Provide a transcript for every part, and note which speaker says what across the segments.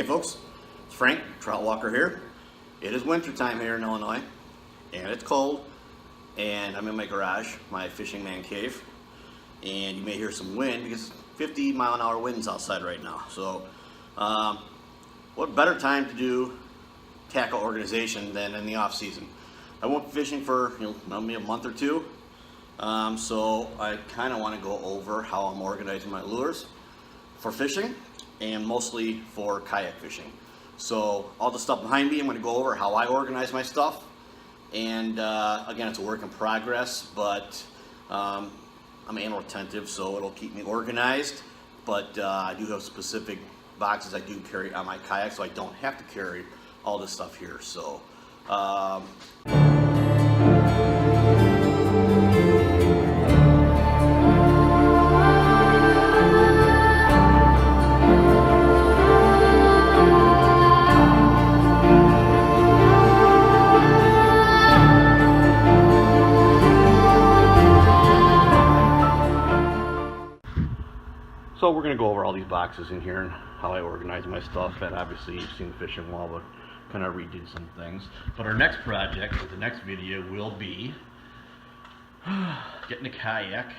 Speaker 1: Hey folks, it's Frank, Trout Walker here. It is wintertime here in Illinois, and it's cold, and I'm in my garage, my fishing man cave, and you may hear some wind because 50-mile-an-hour winds outside right now. So, what better time to do tackle organization than in the off season? I won't be fishing for maybe a month or two, so I kind of want to go over how I'm organizing my lures for fishing and mostly for kayak fishing. So all the stuff behind me, I'm going to go over how I organize my stuff. And again, it's a work in progress, but I'm animal attentive, so it'll keep me organized. But I do have specific boxes I do carry on my kayak, so I don't have to carry all this stuff here. So. So we're going to go over all these boxes in here and how I organize my stuff, and obviously you've seen the fishing wall, but kind of redid some things. But our next project, or the next video, will be getting a kayak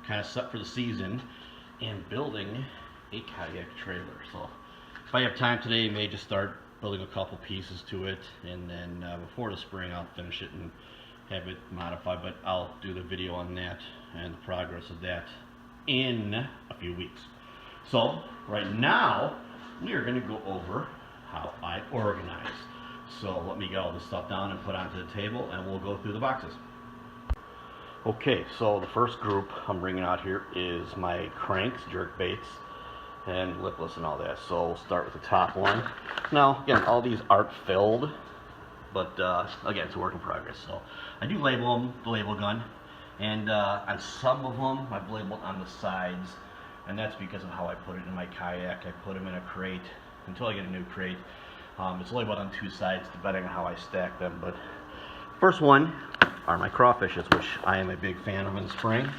Speaker 1: kind of set for the season and building a kayak trailer. So if I have time today, I may just start building a couple pieces to it, and then before the spring I'll finish it and have it modified, but I'll do the video on that and the progress of that in a few weeks. So right now we are going to go over how I organize. So let me get all this stuff down and put onto the table, and we'll go through the boxes. Okay, so the first group I'm bringing out here is my cranks, jerk baits, and lipless and all that. So we'll start with the top one. Now again, all these aren't filled, but again, it's a work in progress. So I do label them, the label gun. And on some of them, I've labeled on the sides, and that's because of how I put it in my kayak. I put them in a crate until I get a new crate. It's labeled on two sides depending on how I stack them. But first one are my crawfishes, which I am a big fan of in spring.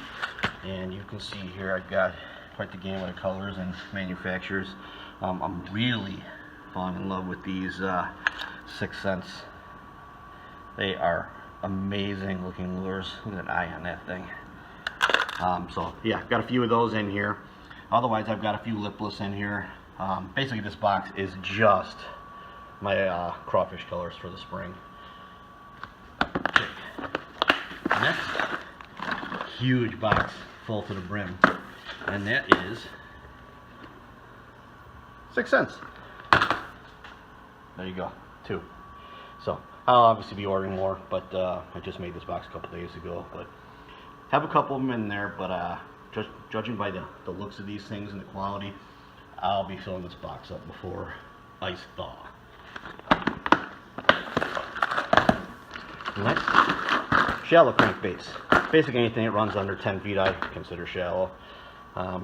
Speaker 1: And you can see here I've got quite the gamut of colors and manufacturers. I'm really falling in love with these 6 cents. They are amazing looking lures. Look at that eye on that thing. So yeah, I've got a few of those in here. Otherwise, I've got a few lipless in here. Basically, this box is just my crawfish colors for the spring. Okay. Next, huge box full to the brim, and that is 6 cents. There you go, 2. So I'll obviously be ordering more, but I just made this box a couple days ago. But have a couple of them in there, but judging by the looks of these things and the quality, I'll be filling this box up before ice thaw. Next, shallow crankbaits. Basically anything that runs under 10 feet I consider shallow. God,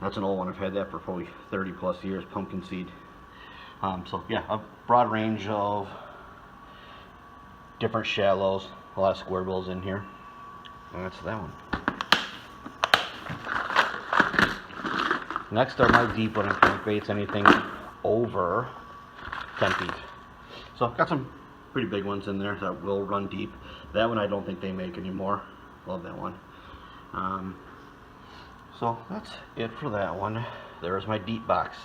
Speaker 1: that's an old one. I've had that for probably 30 plus years, pumpkin seed. So yeah, a broad range of different shallows, a lot of square bills in here. And that's that one. Next are my deep running crankbaits, anything over 10 feet. So I've got some pretty big ones in there that will run deep. That one I don't think they make anymore. Love that one. So that's it for that one. There's my deep box.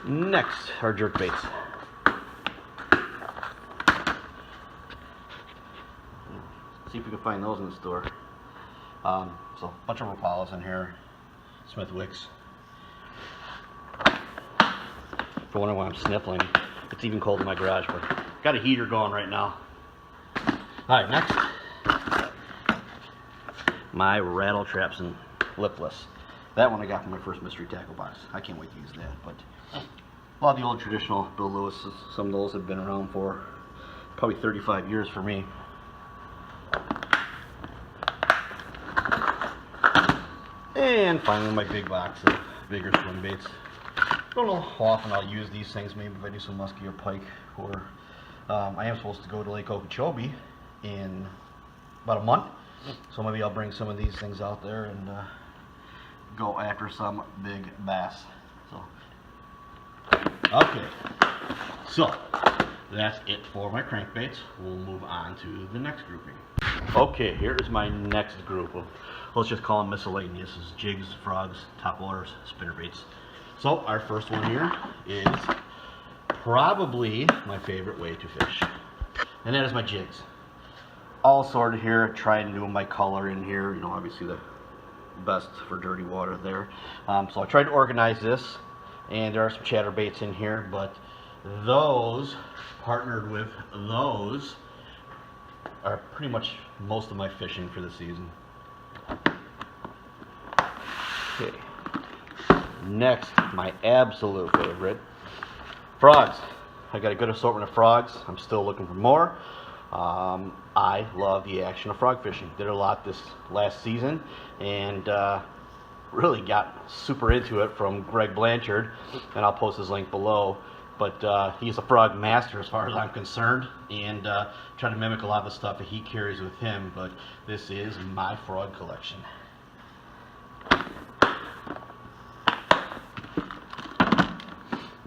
Speaker 1: Next are jerk baits. See if we can find those in the store. So a bunch of Rapalas in here, Smith Wicks. For when I'm sniffling, it's even cold in my garage, but got a heater going right now. Alright, next, my rattle traps and lipless. That one I got from my first mystery tackle box. I can't wait to use that. But a lot of the old traditional Bill Lewis's, some of those have been around for probably 35 years for me. And finally my big box of bigger swim baits. Don't know how often I'll use these things. Maybe if I do some muskie or pike, or I am supposed to go to Lake Okeechobee in about a month. So maybe I'll bring some of these things out there and go after some big bass. So, okay, so that's it for my crankbaits. We'll move on to the next grouping. Okay, here is my next group of, let's just call them miscellaneous. This is jigs, frogs, topwaters, spinnerbaits. So our first one here is probably my favorite way to fish, and that is my jigs. All sorted here, trying to do my color in here, you know, obviously the best for dirty water there. So I tried to organize this, and there are some chatterbaits in here, but those partnered with those are pretty much most of my fishing for the season. Okay. Next, my absolute favorite, frogs. I got a good assortment of frogs. I'm still looking for more. I love the action of frog fishing. Did a lot this last season, and really got super into it from Greg Blanchard, and I'll post his link below. But he's a frog master as far as I'm concerned, and try to mimic a lot of the stuff that he carries with him. But this is my frog collection.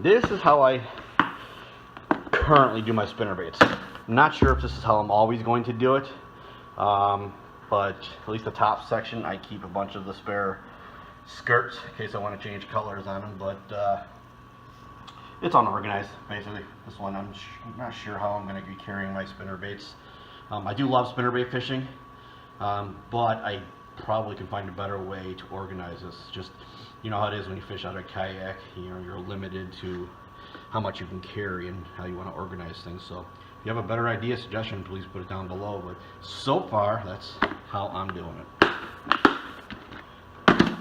Speaker 1: This is how I currently do my spinnerbaits. I'm not sure if this is how I'm always going to do it, but at least the top section I keep a bunch of the spare skirts in case I want to change colors on them, but it's unorganized basically. This one I'm not sure how I'm going to be carrying my spinnerbaits. I do love spinnerbait fishing, but I probably can find a better way to organize this. Just, you know how it is when you fish out of a kayak, you know, you're limited to how much you can carry and how you want to organize things. So if you have a better idea, suggestion, please put it down below. But so far, that's how I'm doing it.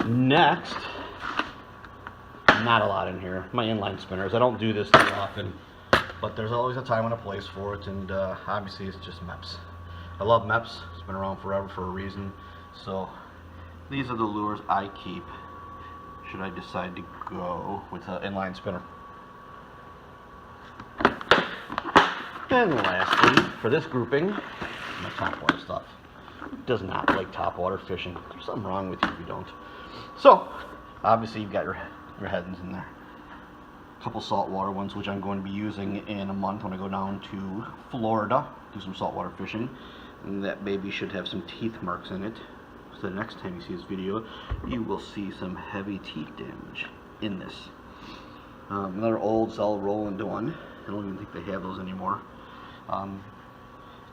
Speaker 1: Next, not a lot in here, my inline spinners. I don't do this too often, but there's always a time and a place for it, and obviously it's just MEPS. I love MEPS. It's been around forever for a reason. So these are the lures I keep should I decide to go with an inline spinner. And lastly, for this grouping, my topwater stuff. Who does not like topwater fishing? There's something wrong with you if you don't. So, obviously you've got your headings in there. A couple saltwater ones, which I'm going to be using in a month when I go down to Florida, do some saltwater fishing. And that baby should have some teeth marks in it. So the next time you see this video, you will see some heavy teeth damage in this. Another old Zell Roland one. I don't even think they have those anymore.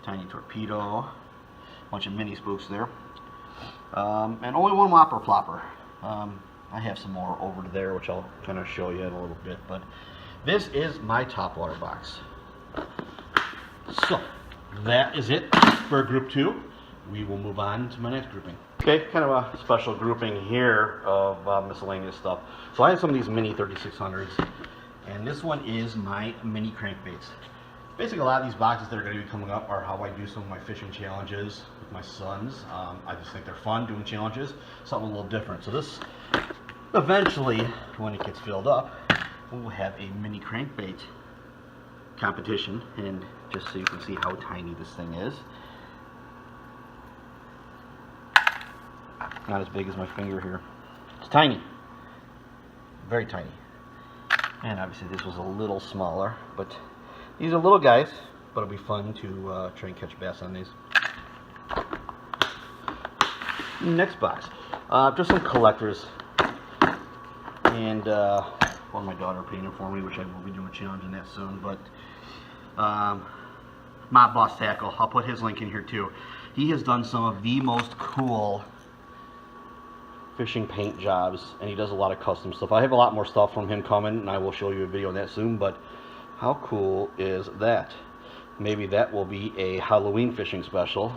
Speaker 1: Tiny torpedo, a bunch of mini spooks there, and only one whopper plopper. I have some more over there, which I'll kind of show you in a little bit. But this is my topwater box. So that is it for group 2. We will move on to my next grouping. Okay, kind of a special grouping here of miscellaneous stuff. So I have some of these mini 3600s, and this one is my mini crankbaits. Basically, a lot of these boxes that are going to be coming up are how I do some of my fishing challenges with my sons. I just think they're fun doing challenges, something a little different. So this, eventually, when it gets filled up, we'll have a mini crankbait competition, and just so you can see how tiny this thing is. Not as big as my finger here. It's tiny. Very tiny. And obviously this was a little smaller, but these are little guys, but it'll be fun to try and catch bass on these. Next box. Just some collectors. And one of my daughter painted for me, which I will be doing a challenge on that soon. But Mob Boss Tackle, I'll put his link in here too. He has done some of the most cool fishing paint jobs, and he does a lot of custom stuff. I have a lot more stuff from him coming, and I will show you a video on that soon. But how cool is that? Maybe that will be a Halloween fishing special.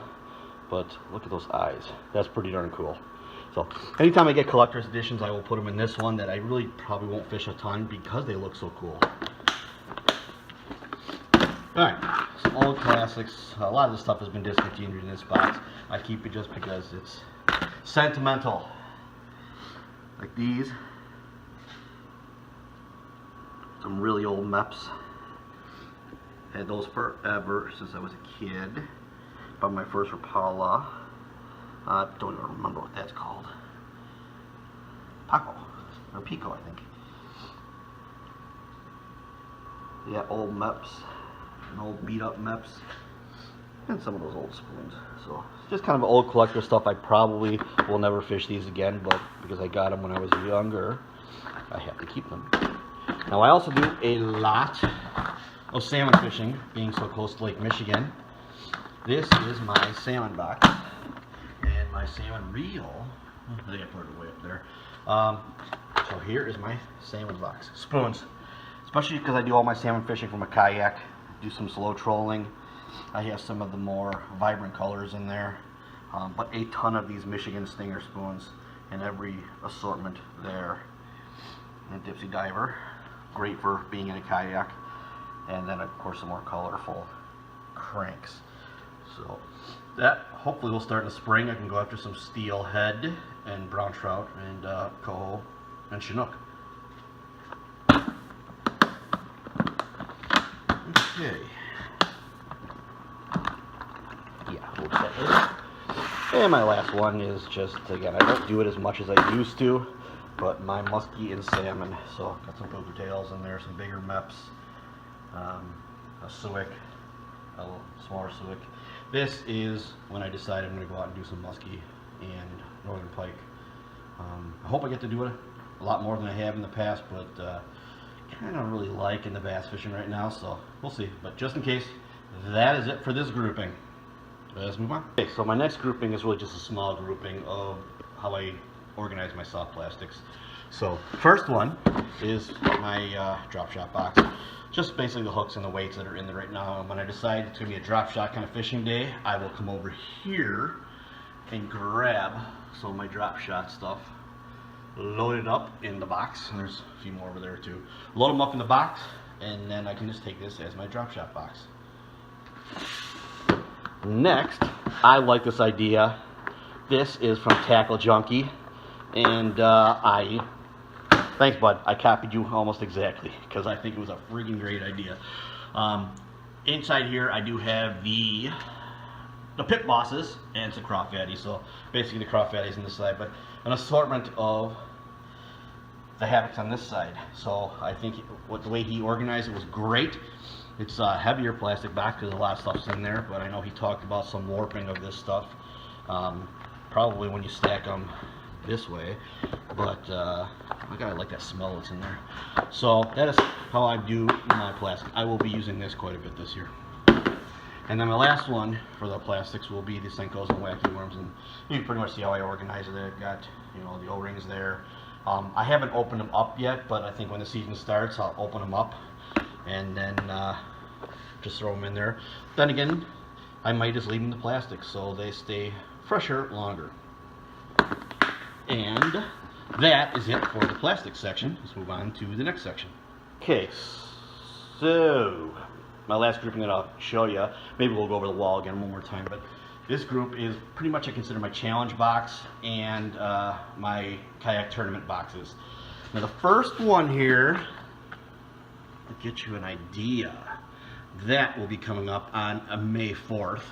Speaker 1: But look at those eyes. That's pretty darn cool. So anytime I get collector's editions, I will put them in this one that I really probably won't fish a ton because they look so cool. Alright, some old classics. A lot of this stuff has been discontinued in this box. I keep it just because it's sentimental. Like these. Some really old MEPS. Had those forever since I was a kid. Bought my first Rapala. I don't even remember what that's called. Paco, or Pico, I think. Yeah, old Meps, and old beat up Meps, and some of those old spoons. So just kind of old collector stuff. I probably will never fish these again, but because I got them when I was younger, I have to keep them. Now I also do a lot of salmon fishing, being so close to Lake Michigan. This is my salmon box and my salmon reel. I think I put it way up there. So here is my salmon box. Spoons. Especially because I do all my salmon fishing from a kayak, do some slow trolling. I have some of the more vibrant colors in there, but a ton of these Michigan Stinger spoons in every assortment there. And a Dipsy Diver, great for being in a kayak, and then of course some more colorful cranks. So that hopefully will start in the spring. I can go after some steelhead and brown trout and coho and chinook. Okay. Yeah, we'll set this. And my last one is just, again, I don't do it as much as I used to, but my muskie and salmon. So got some poker tails in there, some bigger meps, a suic, a little smaller suic. This is when I decide I'm going to go out and do some muskie and northern pike. I hope I get to do it a lot more than I have in the past, but kind of really liking the bass fishing right now, so we'll see. But just in case, that is it for this grouping. Let's move on. Okay, so my next grouping is really just a small grouping of how I organize my soft plastics. So first one is my drop shot box. Just basically the hooks and the weights that are in there right now. And when I decide it's going to be a drop shot kind of fishing day, I will come over here and grab some of my drop shot stuff, load it up in the box, and there's a few more over there too. Load them up in the box, and then I can just take this as my drop shot box. Next, I like this idea. This is from Tackle Junkie, and thanks bud, I copied you almost exactly, because I think it was a freaking great idea. Inside here I do have the pit bosses and some crawfaddies, so basically the crawfaddies on this side, but an assortment of the Havocs on this side. So I think the way he organized it was great. It's a heavier plastic box because a lot of stuff's in there, but I know he talked about some warping of this stuff, probably when you stack them this way, but I like that smell that's in there. So that is how I do my plastic. I will be using this quite a bit this year. And then my last one for the plastics will be the Senkos and Wacky Worms, and you can pretty much see how I organize it. I've got, you know, the O-rings there. I haven't opened them up yet, but I think when the season starts I'll open them up and then just throw them in there. Then again, I might just leave them in the plastic so they stay fresher longer. And that is it for the plastic section. Let's move on to the next section. Okay, so my last grouping that I'll show you, maybe we'll go over the wall again one more time, but this group is pretty much, I consider, my challenge box and my kayak tournament boxes. Now the first one here, to get you an idea, that will be coming up on May 4th.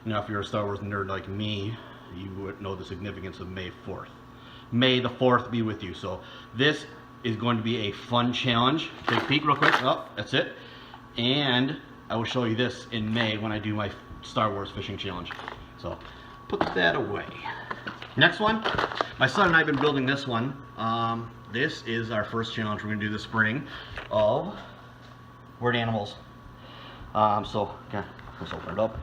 Speaker 1: Now if you're a Star Wars nerd like me, you would know the significance of May 4th. May the 4th be with you. So this is going to be a fun challenge. Take a peek real quick. Oh, that's it. And I will show you this in May when I do my Star Wars fishing challenge. So put that away. Next one, my son and I have been building this one. This is our first challenge we're going to do this spring of weird animals. So okay, let's open it up.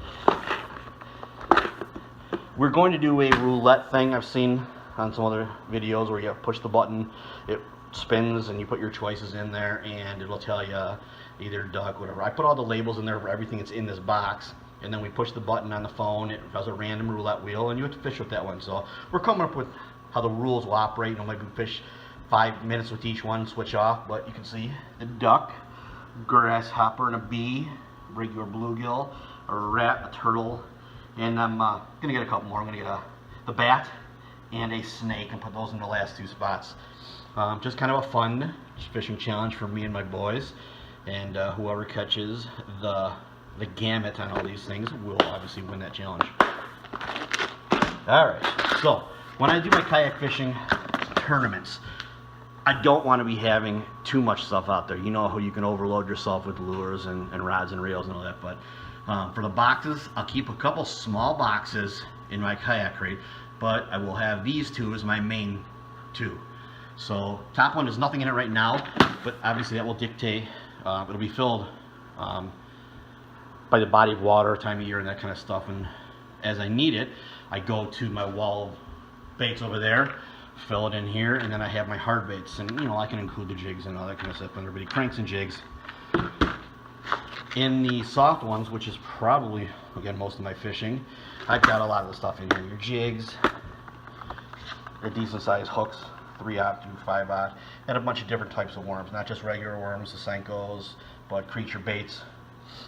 Speaker 1: We're going to do a roulette thing I've seen on some other videos where you push the button, it spins, and you put your choices in there, and it'll tell you either duck, whatever. I put all the labels in there for everything that's in this box, and then we push the button on the phone. It does a random roulette wheel, and you have to fish with that one. So we're coming up with how the rules will operate. You know, maybe we fish 5 minutes with each one, switch off, but you can see a duck, grasshopper, and a bee, regular bluegill, a rat, a turtle, and I'm gonna get a couple more. I'm gonna get the bat and a snake and put those in the last 2 spots. Just kind of a fun fishing challenge for me and my boys, and whoever catches the gamut on all these things will obviously win that challenge. Alright, so when I do my kayak fishing tournaments, I don't want to be having too much stuff out there. You know how you can overload yourself with lures and rods and reels and all that, but for the boxes, I'll keep a couple small boxes in my kayak crate, but I will have these two as my main two. So top one, there's nothing in it right now, but obviously that will dictate. It'll be filled by the body of water, time of year, and that kind of stuff. And as I need it, I go to my wall of baits over there, fill it in here, and then I have my hard baits. And you know, I can include the jigs and all that kind of stuff, everybody cranks and jigs. In the soft ones, which is probably, again, most of my fishing, I've got a lot of the stuff in here. Your jigs, the decent sized hooks, 3/0 to 5/0, and a bunch of different types of worms, not just regular worms, the Senkos, but creature baits,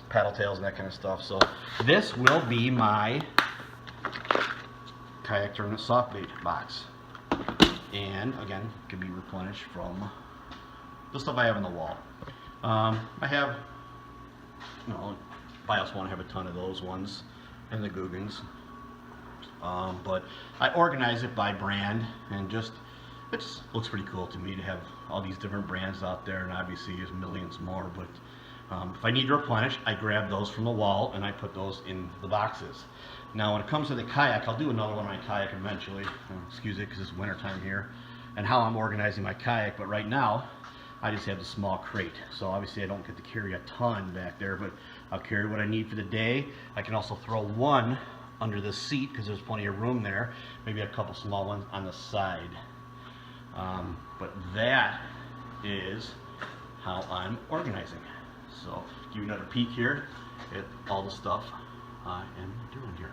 Speaker 1: paddle tails, and that kind of stuff. So this will be my kayak tournament soft bait box, and again, it can be replenished from the stuff I have on the wall. I have, you know, BIOS won't have a ton of those ones, and the Googans, but I organize it by brand, and just it just looks pretty cool to me to have all these different brands out there, and obviously there's millions more, but if I need to replenish, I grab those from the wall and I put those in the boxes. Now when it comes to the kayak, I'll do another one on my kayak eventually, excuse it because it's wintertime here, and how I'm organizing my kayak, but right now I just have the small crate, so obviously I don't get to carry a ton back there, but I'll carry what I need for the day. I can also throw one under the seat because there's plenty of room there, maybe a couple small ones on the side. But that is how I'm organizing. So give you another peek here at all the stuff I am doing here.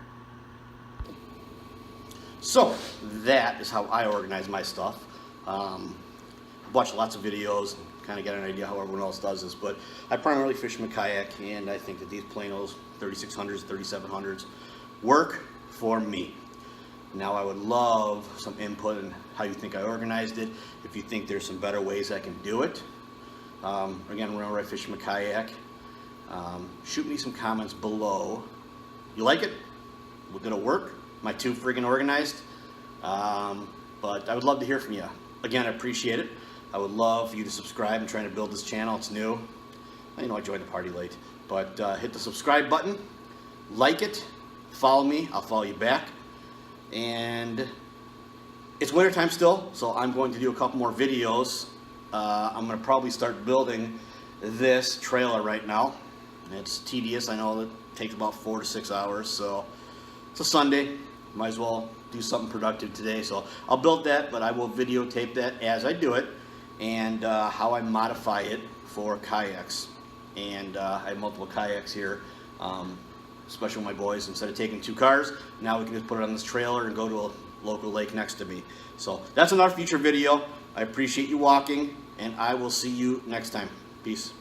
Speaker 1: So that is how I organize my stuff. Watch lots of videos, kind of get an idea how everyone else does this, but I primarily fish my kayak, and I think that these Planos 3600s, 3700s work for me. Now I would love some input on how you think I organized it, if you think there's some better ways I can do it. Again, whenever I fish my kayak, shoot me some comments below. You like it? Did it work? Am I too friggin' organized? But I would love to hear from you. Again, I appreciate it. I would love for you to subscribe. I'm trying to build this channel. It's new. I know I joined the party late, but hit the subscribe button, like it, follow me. I'll follow you back. And it's wintertime still, so I'm going to do a couple more videos. I'm going to probably start building this trailer right now. It's tedious. I know it takes about 4 to 6 hours, so it's a Sunday. Might as well do something productive today. So I'll build that, but I will videotape that as I do it, and how I modify it for kayaks. And I have multiple kayaks here, especially with my boys. Instead of taking 2 cars, now we can just put it on this trailer and go to a local lake next to me. So that's another future video. I appreciate you walking, and I will see you next time. Peace.